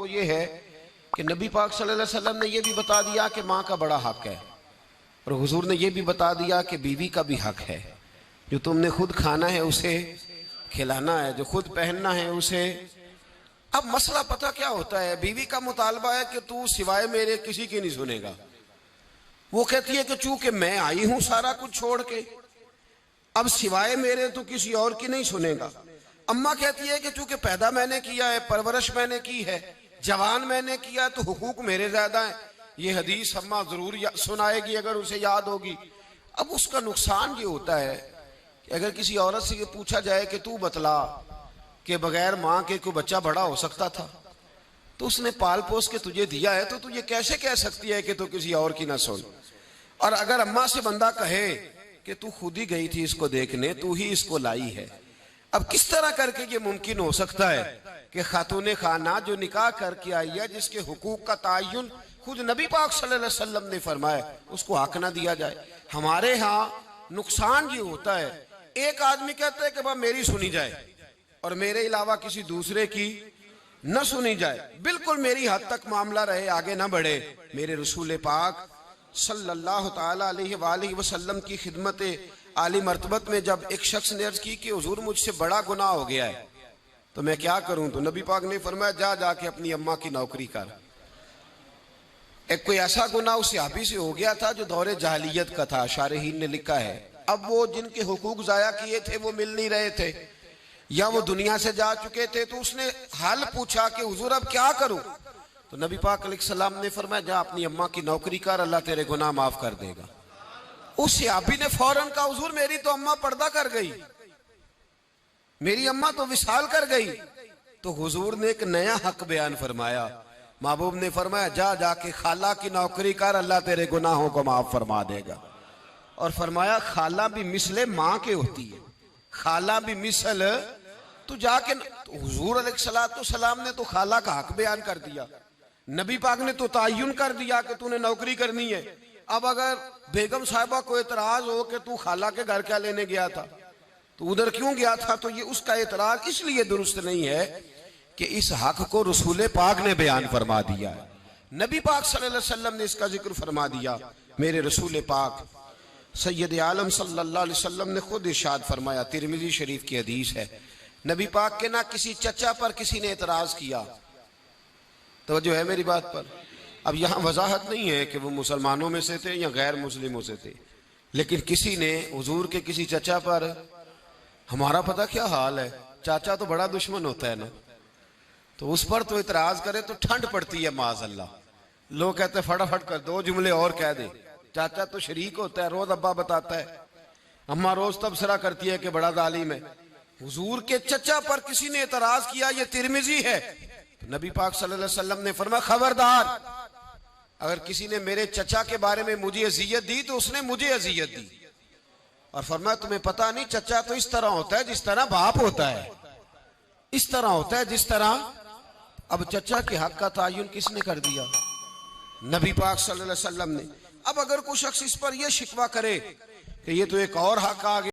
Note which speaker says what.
Speaker 1: वो ये है कि नबी पाक सल्लल्लाहु अलैहि वसल्लम ने ये भी बता दिया कि माँ का बड़ा हक है, और हुजूर ने ये भी बता दिया कि बीवी का भी हक है। जो तुमने खुद खाना है उसे खिलाना है, जो खुद पहनना है उसे। अब मसला पता क्या होता है, बीवी का मुतालबा है कि तू सिवाय मेरे किसी की नहीं सुनेगा। वो कहती है कि चूंकि मैं आई हूं सारा कुछ छोड़ के, अब सिवाय मेरे तो किसी और की नहीं सुनेगा। अम्मा कहती है कि चूंकि पैदा मैंने किया है, परवरिश मैंने की है, जवान मैंने किया, तो हुकूक मेरे ज्यादा है। ये हदीस अम्मा जरूर सुनाएगी अगर उसे याद होगी। अब उसका नुकसान ये होता है कि अगर किसी औरत से ये पूछा जाए कि तू बतला कि बगैर माँ के कोई बच्चा बड़ा हो सकता था, तो उसने पाल पोस के तुझे दिया है, तो तू ये कैसे कह सकती है कि तू किसी और की ना सुन। और अगर अम्मा से बंदा कहे कि तू खुद ही गई थी इसको देखने, तू ही इसको लाई है, अब किस तरह करके ये मुमकिन हो सकता है कि खातून खाना जो निकाह करके आई है, जिसके हुकूक का तायुन खुद नबी पाक सल्लल्लाहु अलैहि वसल्लम ने फरमाया, उसको हक ना दिया जाए। हमारे यहाँ नुकसान ये होता है, एक आदमी कहता है कि भाई मेरी सुनी जाए और मेरे अलावा किसी दूसरे की न सुनी जाए, बिल्कुल मेरी हद तक मामला रहे, आगे ना बढ़े। मेरे रसूल पाक सल्लल्लाहु ताला अलैहि वसल्लम की खिदमत आली मर्तबत में जब एक शख्स ने अर्ज की कि हुजूर मुझसे बड़ा गुनाह हो गया है, तो मैं क्या करूं, तो नबी पाक ने फरमाया जा जाके अपनी अम्मा की नौकरी कर। एक कोई ऐसा गुनाह उस सहाबी से हो गया था जो दौरे जहालियत का था, शारहीन ने लिखा है। अब वो जिनके हुकूक जाया किए थे वो मिल नहीं रहे थे, या वो दुनिया से जा चुके थे, तो उसने हाल पूछा कि हुजूर अब क्या करूं, तो नबी पाक अलैहिस्सलाम ने फरमाया जा अपनी अम्मा की नौकरी कर, अल्लाह तेरे गुनाह माफ कर देगा। उस सहाबी ने फौरन कहा हुजूर मेरी तो अम्मा पर्दा कर गई, मेरी अम्मा तो विसाल कर गई। तो हुजूर ने एक नया हक बयान फरमाया, महबूब ने फरमाया जा जाके खाला की नौकरी कर, अल्लाह तेरे गुनाहों को माफ फरमा देगा। और फरमाया खाला भी मिसले माँ के होती है, खाला भी मिसल, तू जाके तो हुजूर अलैहिस्सलाम ने तो खाला का हक बयान कर दिया, नबी पाक ने तो तायुन कर दिया कि तूने नौकरी करनी है। अब अगर बेगम साहिबा को एतराज हो कि तू खाला के घर क्या लेने गया था, तो उधर क्यों गया था, तो ये उसका एतराज इसलिए दुरुस्त नहीं है कि इस हक को रसूल पाक ने बयान फरमा दिया है, नबी पाक सल्लल्लाहु अलैहि वसल्लम ने इसका जिक्र फरमा दिया। मेरे रसूल पाक सैयद आलम सल्लल्लाहु अलैहि वसल्लम ने खुद इरशाद फरमाया, तिरमिज़ी शरीफ की हदीस है, नबी पाक के ना किसी चचा पर किसी ने एतराज किया, तो जो है मेरी बात पर। अब यहाँ वजाहत नहीं है कि वो मुसलमानों में से थे या गैर मुस्लिमों से थे, लेकिन किसी ने हुजूर के किसी चचा पर, हमारा पता क्या हाल है, चाचा तो बड़ा दुश्मन होता है ना, तो उस पर तो इतराज करे तो ठंड पड़ती है माज़अल्लाह। लोग कहते हैं फटाफट कर दो जुमले और कह दे, चाचा तो शरीक होता है, रोज अब्बा बताता है, अम्मा रोज तबसरा करती है कि बड़ा जालिम है। हुजूर के चचा पर किसी ने इतराज किया, ये तिरमिज़ी है, तो नबी पाक सल्लल्लाहु अलैहि वसल्लम ने फरमाया खबरदार, अगर किसी ने मेरे चचा के बारे में मुझे अजियत दी तो उसने मुझे अजियत दी। और फरमाया तुम्हें पता नहीं चचा तो इस तरह होता है जिस तरह बाप होता है, इस तरह होता है जिस तरह। अब चचा के हक का तायुन किसने कर दिया, नबी पाक सल्लल्लाहु अलैहि वसल्लम ने। अब अगर कोई शख्स इस पर यह शिकवा करे कि ये तो एक और हक आ गया,